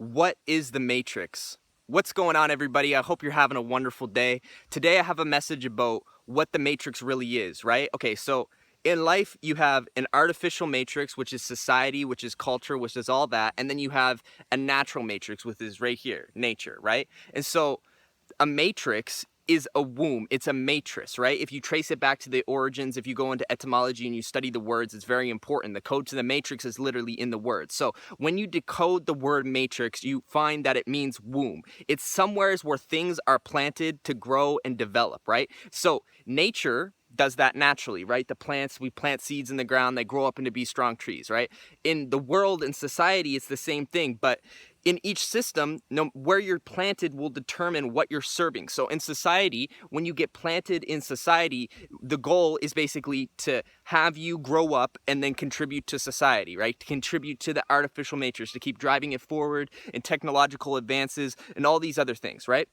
What is the Matrix? What's going on, everybody? I hope you're having a wonderful day. Today I have a message about what the Matrix really is, right? Okay, so in life you have an artificial matrix, which is society, which is culture, which is all that, and then you have a natural matrix, which is right here, nature, right? And so a matrix is a womb. It's a matrix, right? If you trace it back to the origins, if you go into etymology and you study the words, it's very important. The code to the matrix is literally in the words. So when you decode the word matrix, you find that it means womb. It's somewheres where things are planted to grow and develop, right? So nature does that naturally, right? The plants, we plant seeds in the ground, they grow up into be strong trees, right? In the world and society, it's the same thing, but in each system, where you're planted will determine what you're serving. So in society, when you get planted in society, the goal is basically to have you grow up and then contribute to society, right? To contribute to the artificial matrix, to keep driving it forward in technological advances and all these other things, right?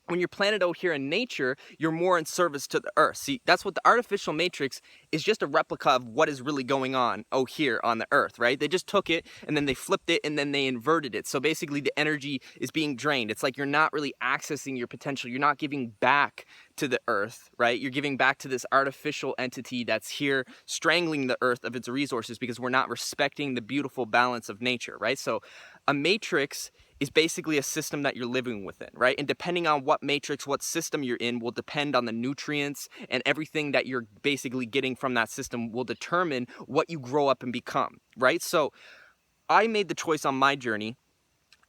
When you're planted out here in nature, you're more in service to the earth. See, that's what the artificial matrix is, just a replica of what is really going on out here on the earth, right? They just took it and then they flipped it and then they inverted it. So basically the energy is being drained. It's like you're not really accessing your potential. You're not giving back to the earth, right? You're giving back to this artificial entity that's here strangling the earth of its resources because we're not respecting the beautiful balance of nature, right? So a matrix is basically a system that you're living within, right? And depending on what matrix, what system you're in will depend on the nutrients, and everything that you're basically getting from that system will determine what you grow up and become, right? So I made the choice on my journey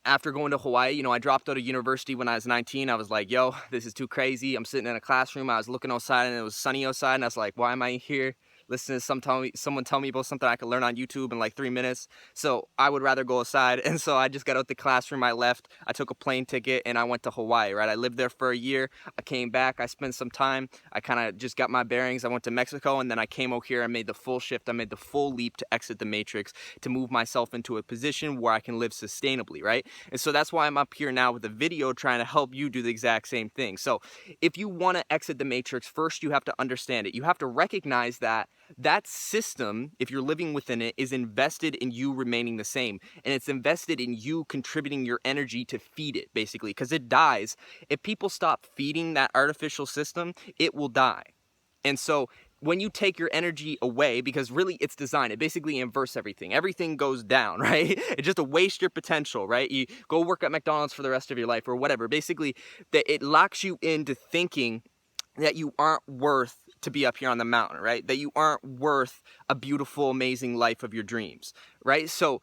after going to Hawaii. You know, I dropped out of university when I was 19. I was like, yo, this is too crazy. I'm sitting in a classroom. I was looking outside and it was sunny outside. And I was like, why am I here? Listening to someone tell me about something I could learn on YouTube in like 3 minutes. So I would rather go outside. And so I just got out the classroom. I left. I took a plane ticket and I went to Hawaii, right? I lived there for a year. I came back. I spent some time. I kind of just got my bearings. I went to Mexico and then I came out here. I made the full shift. I made the full leap to exit the matrix, to move myself into a position where I can live sustainably, right? And so that's why I'm up here now with a video trying to help you do the exact same thing. So if you want to exit the matrix, first you have to understand it. You have to recognize that that system, if you're living within it, is invested in you remaining the same. And it's invested in you contributing your energy to feed it, basically, because it dies. If people stop feeding that artificial system, it will die. And so when you take your energy away, because really it's designed, it basically inverts everything. Everything goes down, right? It's just to waste your potential, right? You go work at McDonald's for the rest of your life or whatever. Basically, it locks you into thinking that you aren't worth to be up here on the mountain, right? That you aren't worth a beautiful, amazing life of your dreams, right? So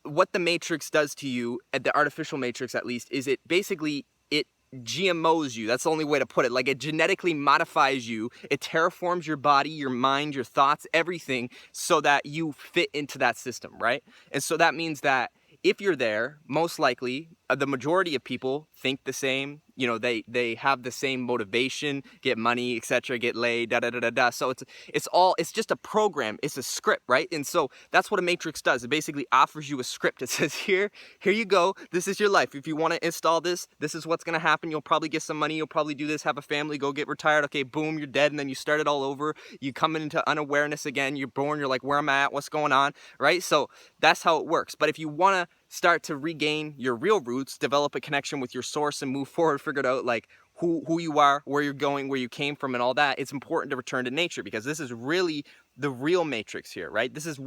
what the matrix does to you, at the artificial matrix at least, is it basically, it GMOs you. That's the only way to put it. Like, it genetically modifies you. It terraforms your body, your mind, your thoughts, everything, so that you fit into that system, right? And so that means that if you're there, most likely, the majority of people think the same. You know, they have the same motivation, get money, etc., get laid, da da da da da. So it's just a program. It's a script, right? And so that's what a matrix does. It basically offers you a script. It says, here you go. This is your life. If you want to install this, this is what's gonna happen. You'll probably get some money. You'll probably do this, have a family, go get retired. Okay, boom, you're dead, and then you start it all over. You come into unawareness again. You're born. You're like, where am I at? What's going on, right? So that's how it works. But if you want to start to regain your real roots, develop a connection with your source, and move forward, figure out like who you are, where you're going, where you came from, and all that, it's important to return to nature, because this is really the real matrix here, right? This is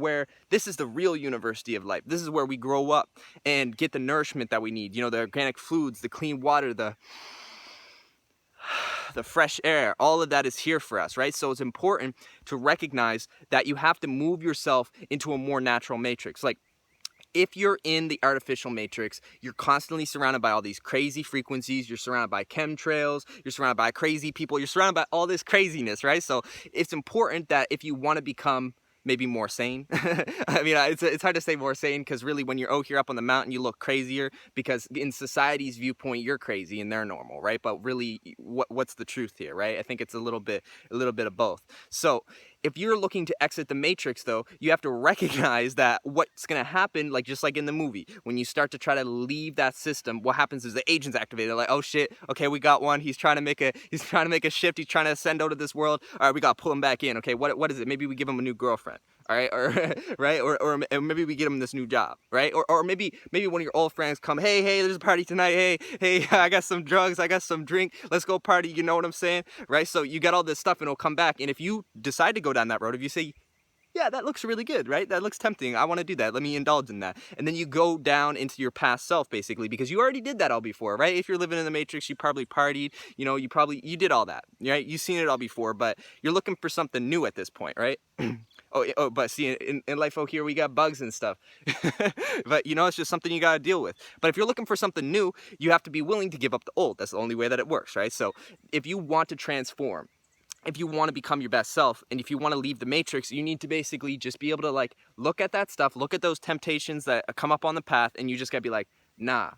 the real university of life. This is where we grow up and get the nourishment that we need. You know, the organic foods, the clean water, the fresh air, all of that is here for us, right? So it's important to recognize that you have to move yourself into a more natural matrix. Like, if you're in the artificial matrix, you're constantly surrounded by all these crazy frequencies. You're surrounded by chemtrails. You're surrounded by crazy people. You're surrounded by all this craziness, right? So it's important that if you want to become maybe more sane. I mean, it's hard to say more sane, because really when you're out here up on the mountain, you look crazier, because in society's viewpoint, you're crazy and they're normal, right? But really, what's the truth here, right? I think it's a little bit of both. So if you're looking to exit the matrix, though, you have to recognize that what's going to happen, like just like in the movie, when you start to try to leave that system, what happens is the agent's activated. They're like, oh shit, okay, we got one. He's trying to make a shift. He's trying to ascend out of this world. All right, we got to pull him back in. Okay, what is it? Maybe we give him a new girlfriend. all right, or right, or maybe we get them this new job, right, or maybe one of your old friends come, hey, there's a party tonight, hey, I got some drugs, I got some drink, let's go party, you know what I'm saying, right? So you got all this stuff and it'll come back, and if you decide to go down that road, if you say, yeah, that looks really good, right? That looks tempting. I want to do that. Let me indulge in that. And then you go down into your past self, basically, because you already did that all before, right? If you're living in the Matrix, you probably partied, you know, you did all that, right? You've seen it all before, but you're looking for something new at this point, right? But see, in life out here, we got bugs and stuff. But, you know, it's just something you got to deal with. But if you're looking for something new, you have to be willing to give up the old. That's the only way that it works, right? So if you want to transform, if you want to become your best self, and if you want to leave the Matrix, you need to basically just be able to like look at that stuff, look at those temptations that come up on the path, and you just gotta be like, nah.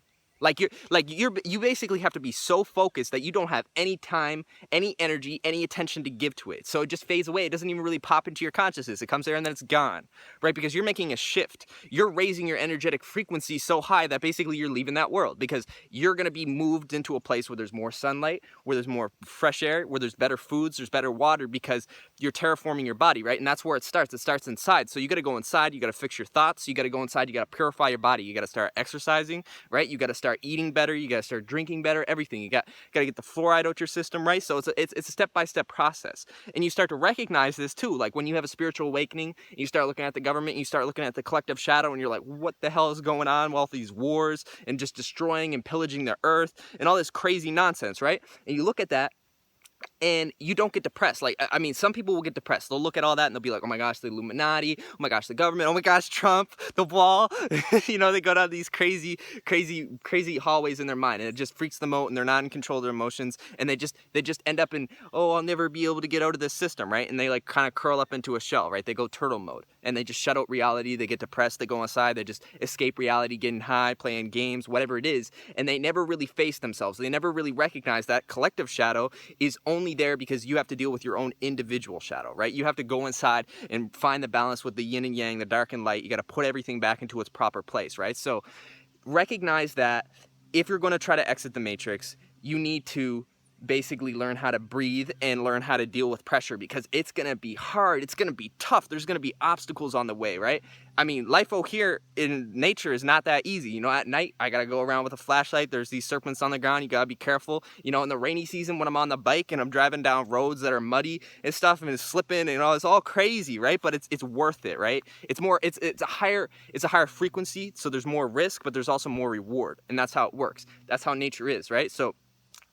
You basically have to be so focused that you don't have any time, any energy, any attention to give to it. So it just fades away. It doesn't even really pop into your consciousness. It comes there and then it's gone, right? Because you're making a shift. You're raising your energetic frequency so high that basically you're leaving that world, because you're going to be moved into a place where there's more sunlight, where there's more fresh air, where there's better foods, there's better water, because you're terraforming your body, right? And that's where it starts. It starts inside. So you got to go inside. You got to fix your thoughts. You got to go inside. You got to purify your body. You got to start exercising, right? You got to start eating better, you gotta start drinking better, everything. You gotta get the fluoride out your system, right? So it's a step-by-step process. And you start to recognize this too, like when you have a spiritual awakening, you start looking at the government, you start looking at the collective shadow, and you're like, what the hell is going on with all these wars and just destroying and pillaging the earth and all this crazy nonsense, right? And you look at that and you don't get depressed. Like, I mean, some people will get depressed. They'll look at all that and they'll be like, oh my gosh, the Illuminati, oh my gosh, the government, oh my gosh, Trump, the wall. You know, they go down these crazy hallways in their mind, and it just freaks them out, and they're not in control of their emotions, and they just end up in, oh, I'll never be able to get out of this system, right? And they like kind of curl up into a shell, right? They go turtle mode, and they just shut out reality. They get depressed, they go inside, they just escape reality, getting high, playing games, whatever it is, and they never really face themselves. They never really recognize that collective shadow is only there because you have to deal with your own individual shadow, right? You have to go inside and find the balance with the yin and yang, the dark and light. You got to put everything back into its proper place, right? So recognize that if you're going to try to exit the Matrix, you need to basically learn how to breathe and learn how to deal with pressure, because it's going to be hard. It's going to be tough. There's going to be obstacles on the way, right? I mean, life out here in nature is not that easy. You know, at night, I got to go around with a flashlight. There's these serpents on the ground. You got to be careful. You know, in the rainy season when I'm on the bike and I'm driving down roads that are muddy and stuff and it's slipping and all, it's all crazy, right? But it's worth it, right? It's a higher frequency, so there's more risk, but there's also more reward. And that's how it works. That's how nature is, right? So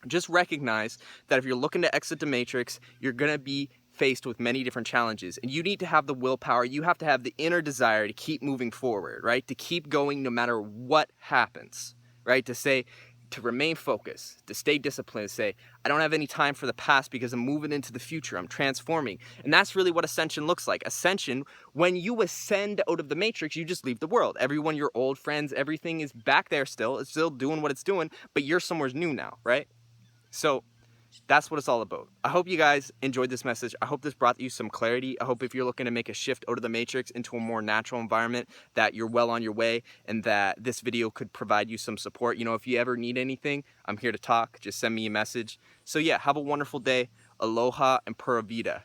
just recognize that if you're looking to exit the Matrix, you're going to be faced with many different challenges, and you need to have the willpower. You have to have the inner desire to keep moving forward, right? To keep going no matter what happens, right? To remain focused, to stay disciplined, to say, I don't have any time for the past because I'm moving into the future, I'm transforming. And that's really what ascension looks like. Ascension, when you ascend out of the Matrix, you just leave the world. Everyone, your old friends, everything is back there still. It's still doing what it's doing, but you're somewhere new now, right? So that's what it's all about. I hope you guys enjoyed this message. I hope this brought you some clarity. I hope if you're looking to make a shift out of the Matrix into a more natural environment, that you're well on your way, and that this video could provide you some support. You know, if you ever need anything, I'm here to talk. Just send me a message. So yeah, have a wonderful day. Aloha and Pura Vida.